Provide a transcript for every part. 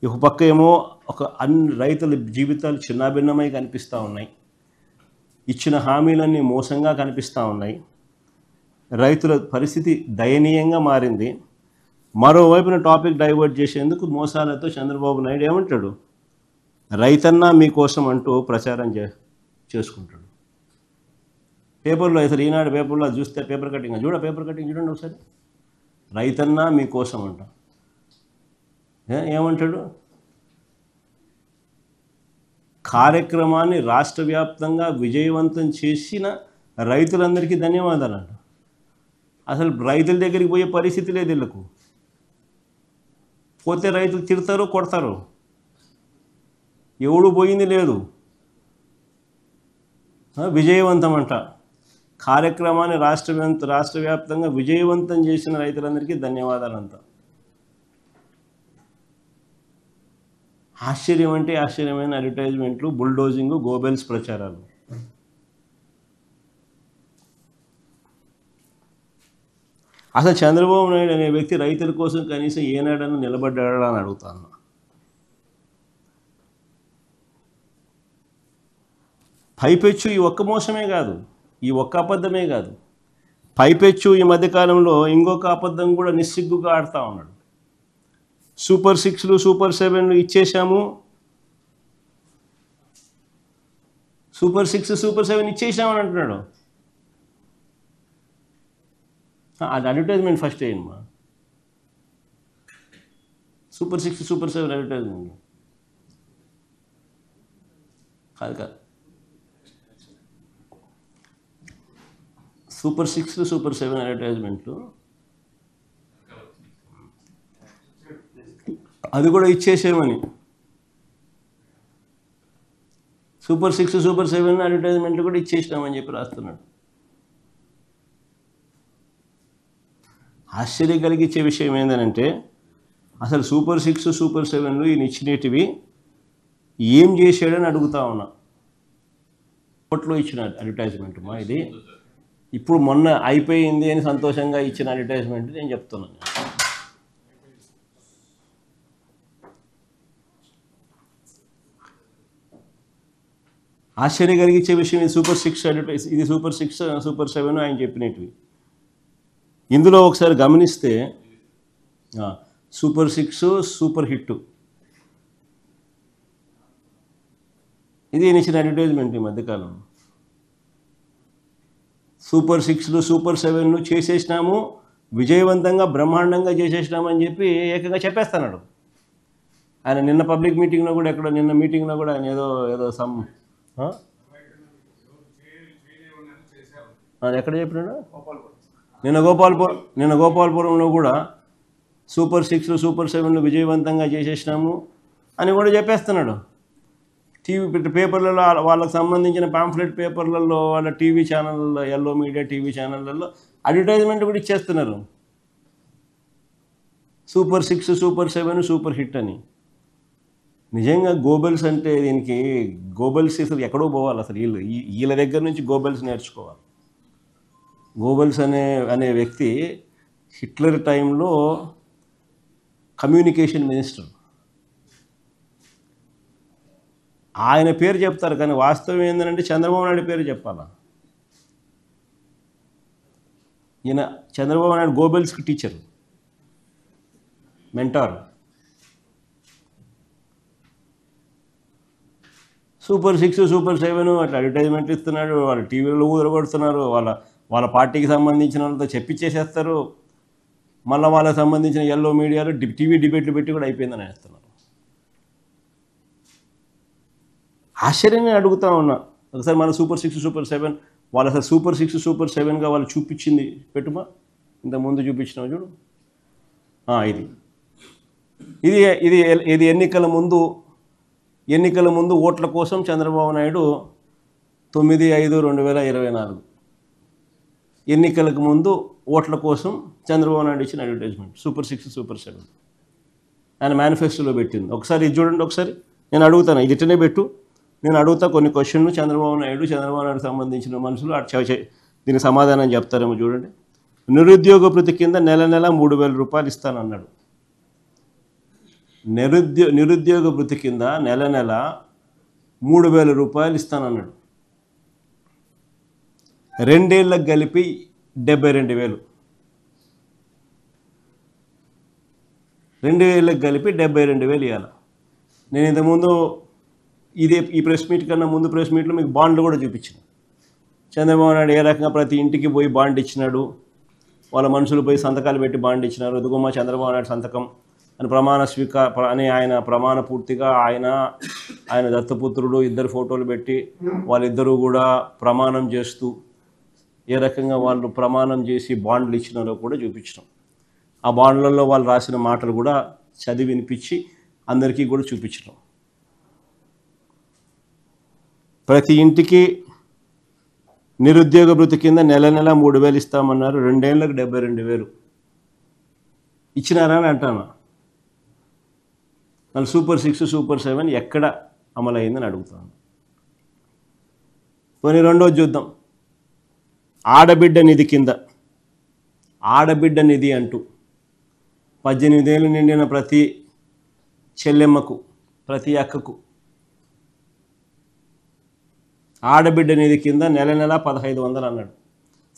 ఒక పక్క ఏమో ఒక అన్ని రైతుల జీవితాలు చిన్నాభిన్నమై కనిపిస్తూ ఉన్నాయి, ఇచ్చిన హామీలన్నీ మోసంగా కనిపిస్తూ ఉన్నాయి, రైతుల పరిస్థితి దయనీయంగా మారింది. మరోవైపున టాపిక్ డైవర్ట్ చేసేందుకు మోసాలతో చంద్రబాబు నాయుడు ఏమంటాడు, రైతన్నా మీకోసం అంటూ ప్రచారం చేసుకుంటాడు. పేపర్లో అసలు ఈనాడు పేపర్లో చూస్తే పేపర్ కటింగ్ చూడండి ఒకసారి, రైతన్నా మీకోసం అంట. ఏమంటాడు, కార్యక్రమాన్ని రాష్ట్ర వ్యాప్తంగా విజయవంతం చేసిన రైతులందరికీ ధన్యవాదాలంట. అసలు రైతుల దగ్గరికి పోయే పరిస్థితి లేదు వీళ్ళకు. పోతే రైతులు తిడతారు, కొడతారు, ఎవడు పోయింది లేదు. విజయవంతం అంట. కార్యక్రమాన్ని రాష్ట్ర వ్యాప్తంగా విజయవంతం చేసిన రైతులందరికీ ధన్యవాదాలంట. ఆశ్చర్యం అంటే ఆశ్చర్యమైన అడ్వర్టైజ్మెంట్లు, బుల్డోజింగ్, గోబెల్స్ ప్రచారాలు. అసలు చంద్రబాబు నాయుడు అనే వ్యక్తి రైతుల కోసం కనీసం ఏనాడన్నా నిలబడ్డాడా అని అడుగుతాను. పైపెచ్చు ఈ ఒక్క మోసమే కాదు, ఈ ఒక్క అబద్ధమే కాదు, పైపెచ్చు ఈ మధ్యకాలంలో ఇంకొక అబద్ధం కూడా నిస్సిగ్గుగా ఆడుతూ ఉన్నాడు. సూపర్ 6లు సూపర్ 7లు ఇచ్చేసాము, సూపర్ 6 సూపర్ 7 ఇచ్చేసామని అంటున్నాడు. అది అడ్వర్టైజ్మెంట్ ఫస్ట్ వేయమ్మా, సూపర్ 6 సూపర్ 7 అడ్వర్టైజ్మెంట్ కాదు. సూపర్ 6లు సూపర్ 7 అడ్వర్టైజ్మెంట్లు అది కూడా ఇచ్చేసేమని. సూపర్ 6 సూపర్ 7 అడ్వర్టైజ్మెంట్లు కూడా ఇచ్చేసినామని చెప్పి రాస్తున్నాడు. ఆశ్చర్యం కలిగించే విషయం ఏంటంటే అసలు సూపర్ 6 సూపర్ 7లు ఈయన ఇచ్చినటివి ఏం చేశాడని అడుగుతా ఉన్నా. కోట్లో ఇచ్చిన అడ్వర్టైజ్మెంట్ మా ఇది, ఇప్పుడు మొన్న అయిపోయింది అని సంతోషంగా ఇచ్చిన అడ్వర్టైజ్మెంట్ నేను చెప్తున్నాను. ఆశ్చర్యం కలిగించే విషయం ఇది సూపర్ 6 అడ్వర్టైజ్, ఇది సూపర్ 6 సూపర్ 7 ఆయన చెప్పినవి. ఇందులో ఒకసారి గమనిస్తే సూపర్ 6 సూపర్ హిట్ ఇది ఇచ్చిన అడ్వర్టైజ్మెంట్ ఈ మధ్యకాలం. సూపర్ 6లు సూపర్ 7లు చేసేసినాము, విజయవంతంగా బ్రహ్మాండంగా చేసేసినామని చెప్పి ఏకంగా చెప్పేస్తున్నాడు ఆయన. నిన్న పబ్లిక్ మీటింగ్లో కూడా నిన్న మీటింగ్లో కూడా ఆయన ఏదో ఎక్కడ చెప్పినాడు, నిన్న గోపాలపురంలో కూడా సూపర్ 6లు సూపర్ 7లు విజయవంతంగా చేసేసినాము అని కూడా చెప్పేస్తున్నాడు. టీవీ పేపర్లలో వాళ్ళకి సంబంధించిన పాంఫ్లెట్ పేపర్లలో, వాళ్ళ టీవీ ఛానళ్ళలో, ఎల్లో మీడియా టీవీ ఛానళ్ళల్లో అడ్వర్టైజ్మెంట్ కూడా ఇచ్చేస్తున్నారు, సూపర్ 6 సూపర్ 7 సూపర్ హిట్ అని. నిజంగా గోబెల్స్ అంటే దీనికి గోబెల్స్ అసలు ఎక్కడో పోవాలి. అసలు వీళ్ళ దగ్గర నుంచి గోబెల్స్ నేర్చుకోవాలి. గోబెల్స్ అనే వ్యక్తి హిట్లర్ టైంలో కమ్యూనికేషన్ మినిస్టర్. ఆయన పేరు చెప్తారు కానీ వాస్తవం ఏంటంటే చంద్రబాబు నాయుడు పేరు చెప్పాలా. ఈయన చంద్రబాబు నాయుడు గోబెల్స్కి టీచర్, మెంటార్. సూపర్ 6 సూపర్ 7 అట్లా అడ్వర్టైజ్మెంట్ ఇస్తున్నాడు, వాళ్ళ టీవీలో ఊదరగొడుతున్నారు, వాళ్ళ పార్టీకి సంబంధించిన వాళ్ళతో చెప్పించేసేస్తారు. మళ్ళీ వాళ్ళకి సంబంధించిన ఎల్లో మీడియాలో టీవీ డిబేట్లు పెట్టి కూడా అయిపోయిందని వేస్తున్నారు. ఆశ్చర్యంగా అడుగుతా ఉన్నా, ఒకసారి మన సూపర్ 6 సూపర్ 7 వాళ్ళు అసలు సూపర్ 6 సూపర్ 7గా వాళ్ళు చూపించింది పెట్టుమా, ఇంతకుముందు చూపించినావు చూడు. ఇది ఎన్నికల ముందు ఓట్ల కోసం చంద్రబాబు నాయుడు 9/5/2024 ఎన్నికలకు ముందు ఓట్ల కోసం చంద్రబాబు నాయుడు ఇచ్చిన అడ్వర్టైజ్మెంట్ సూపర్ 6 సూపర్ 7 ఆయన మేనిఫెస్టోలో పెట్టింది. ఒకసారి ఇది చూడండి, ఒకసారి నేను అడుగుతాను, ఇది ఇట్టనే పెట్టు, నేను అడుగుతా కొన్ని క్వశ్చన్లు, చంద్రబాబు నాయుడు సంబంధించిన మనుషులు దీనికి సమాధానం చెప్తారేమో చూడండి. నిరుద్యోగ భృతి కింద నెల 3,000 రూపాయలు ఇస్తానన్నాడు. నిరుద్యోగ భృతి కింద నెల నెల 3,000 రూపాయలు ఇస్తానన్నాడు. 2 ఏళ్ళకి కలిపి 72,000. 2 ఏళ్ళకి కలిపి 72,000 ఇవ్వాలి. నేను ఇంతకుముందు ఈ ప్రెస్ మీట్ కన్నా ముందు ప్రెస్ మీట్లో మీకు బాండ్లు కూడా చూపించాను. చంద్రబాబు నాయుడు ఏ రకంగా ప్రతి ఇంటికి పోయి బాండ్ ఇచ్చినాడు, వాళ్ళ మనుషులు పోయి సంతకాలు పెట్టి బాండ్ ఇచ్చినారు. ఎదుగుమ చంద్రబాబు నాయుడు సంతకం అని ఆయన ప్రమాణ పూర్తిగా ఆయన దత్తపుత్రుడు ఇద్దరు ఫోటోలు పెట్టి వాళ్ళిద్దరూ కూడా ప్రమాణం చేస్తూ ఏ రకంగా వాళ్ళు ప్రమాణం చేసి బాండ్లు ఇచ్చినారో కూడా చూపించినాం. ఆ బాండ్లలో వాళ్ళు రాసిన మాటలు కూడా చదివి వినిపించి అందరికీ కూడా చూపించినాం. ప్రతి ఇంటికి నిరుద్యోగ భృతి కింద నెల నెల 3,000 ఇస్తామన్నారు. 2 ఏళ్ళకు 72,000 ఇచ్చినారా అని అంటాను. మళ్ళీ సూపర్ 6, సూపర్ 7 ఎక్కడ అమలైందని అడుగుతాను. పోనీ రెండోది చూద్దాం. ఆడబిడ్డ నిధి కింద, ఆడబిడ్డ నిధి అంటూ 18 ఏళ్ళు నిండిన ప్రతి చెల్లెమ్మకు, ప్రతి అక్కకు ఆడబిడ్డ నిధి కింద నెల నెల 1,500 అన్నాడు.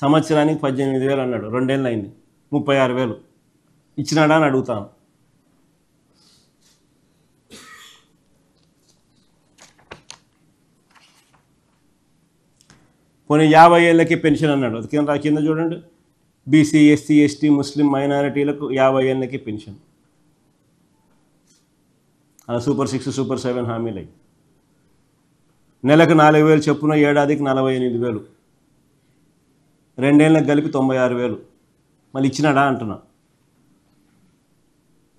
సంవత్సరానికి 18,000 అన్నాడు. 2 ఏళ్ళు అయింది, 36,000 ఇచ్చినాడా అని అడుగుతాను. పోనీ 50 ఏళ్ళకి పెన్షన్ అన్నాడు. అది కింద చూడండి, బీసీ, ఎస్సీ, ఎస్టీ, ముస్లిం మైనారిటీలకు 50 ఏళ్ళకి పెన్షన్. అలా సూపర్ 6, సూపర్ 7 హామీలు అయ్యి నెలకు 4,000 చొప్పున, ఏడాదికి 48,000, 2 ఏళ్ళకి కలిపి 96,000. మళ్ళీ ఇచ్చినాడా అంటున్నా.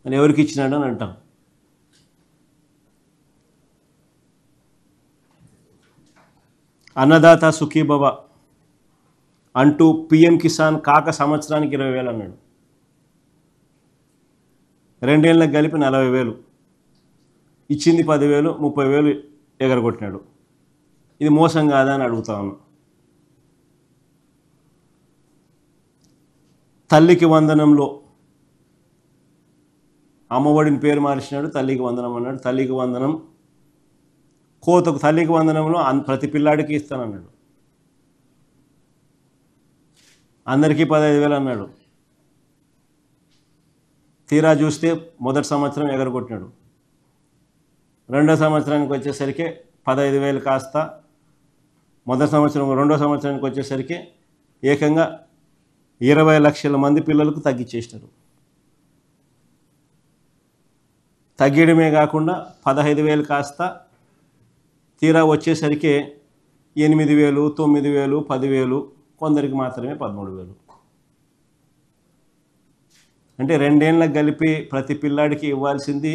మళ్ళీ ఎవరికి ఇచ్చినాడా అని అంటాం. అన్నదాత సుఖీభవ అంటూ పిఎం కిసాన్ కాక సంవత్సరానికి 20,000 అన్నాడు. 2 ఏళ్ళకి కలిపి 40,000, ఇచ్చింది 10,000, 30,000 ఎగరగొట్టినాడు. ఇది మోసం కాదా అని అడుగుతా ఉన్నా. తల్లికి వందనంలో అమ్మఒడిని పేరు మార్చినాడు, తల్లికి వందనం అన్నాడు. తల్లికి వందనం కోతకు, తల్లికి వందనంలో ప్రతి పిల్లాడికి ఇస్తానన్నాడు. అందరికీ 15,000 అన్నాడు. తీరా చూస్తే మొదటి సంవత్సరం ఎగరగొట్టినాడు. రెండో సంవత్సరానికి వచ్చేసరికి 15,000 కాస్త మొదటి సంవత్సరం, రెండో సంవత్సరానికి వచ్చేసరికి ఏకంగా 20 లక్షల మంది పిల్లలకు తగ్గించేసినారు. తగ్గడమే కాకుండా 15,000 కాస్త తీరా వచ్చేసరికి 8,000, 9,000, 10,000, కొందరికి మాత్రమే 13,000. అంటే 2 ఏళ్ళకి కలిపి ప్రతి పిల్లాడికి ఇవ్వాల్సింది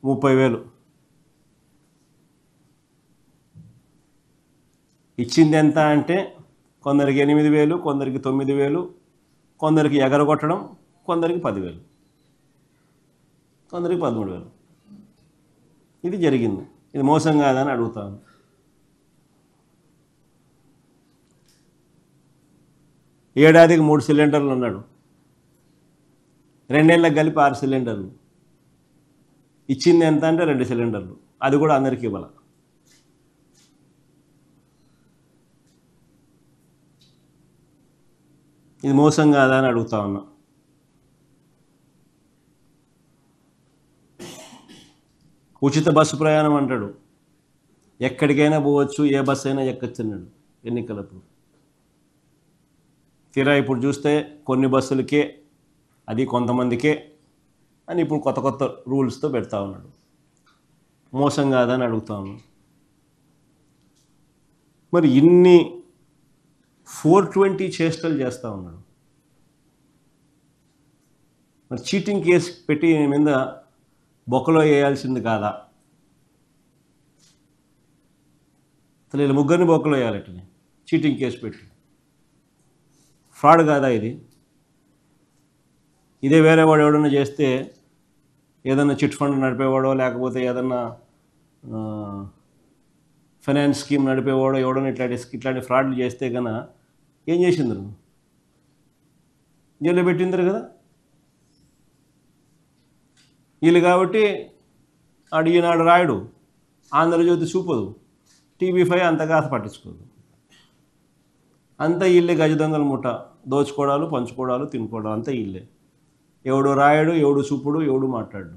30,000. ఇచ్చింది ఎంత అంటే కొందరికి 8,000, కొందరికి 9,000, కొందరికి ఎగరగొట్టడం, కొందరికి 10,000, కొందరికి 13,000. ఇది జరిగింది. ఇది మోసం కాదని అడుగుతాను. ఏడాదికి 3 సిలిండర్లు అన్నాడు. 2 ఏళ్ళకి కలిపి 6 సిలిండర్లు. ఇచ్చింది ఎంత అంటే 2 సిలిండర్లు. అది కూడా అందరికీ ఇవ్వాలి. ఇది మోసం కాదా అని అడుగుతా ఉన్నా. ఉచిత బస్సు ప్రయాణం అంటాడు. ఎక్కడికైనా పోవచ్చు, ఏ బస్సు అయినా ఎక్కొచ్చు అన్నాడు ఎన్నికలప్పుడు. తీరా ఇప్పుడు చూస్తే కొన్ని బస్సులకే, అది కొంతమందికే అని ఇప్పుడు కొత్త కొత్త రూల్స్తో పెడతా ఉన్నాడు. మోసం కాదని అడుగుతా ఉన్నాను. మరి ఇన్ని 420 చేష్టలు చేస్తూ ఉన్నాడు. మరి చీటింగ్ కేసు పెట్టి మీద బొక్కలో వేయాల్సింది కాదా? అసలు వీళ్ళు ముగ్గురిని బొక్కలో వేయాలటని చీటింగ్ కేసు పెట్టి. ఫ్రాడ్ కాదా ఇది? ఇదే వేరే వాడు ఎవడన్నా చేస్తే, ఏదన్నా చిట్ ఫండ్ నడిపేవాడో లేకపోతే ఏదన్నా ఫైనాన్స్ స్కీమ్ నడిపేవాడో ఎవడన్నా ఇట్లాంటి ఫ్రాడ్లు చేస్తే కన్నా ఏం చేసిందరు? జైల్లో పెట్టిందరు కదా. వీళ్ళు కాబట్టి ఈనాడు రాయడు, ఆంధ్రజ్యోతి చూపదు, TV5 అంతగా పట్టించుకోదు. అంతా ఇల్లే గజ దొంగల ముఠ, దోచుకోవడాలు, పంచుకోవడాలు, తినుకోవడాలు అంతా ఇల్లే. ఎవడు రాయడు, ఎవడు చూపుడు, ఎవడు మాట్లాడు.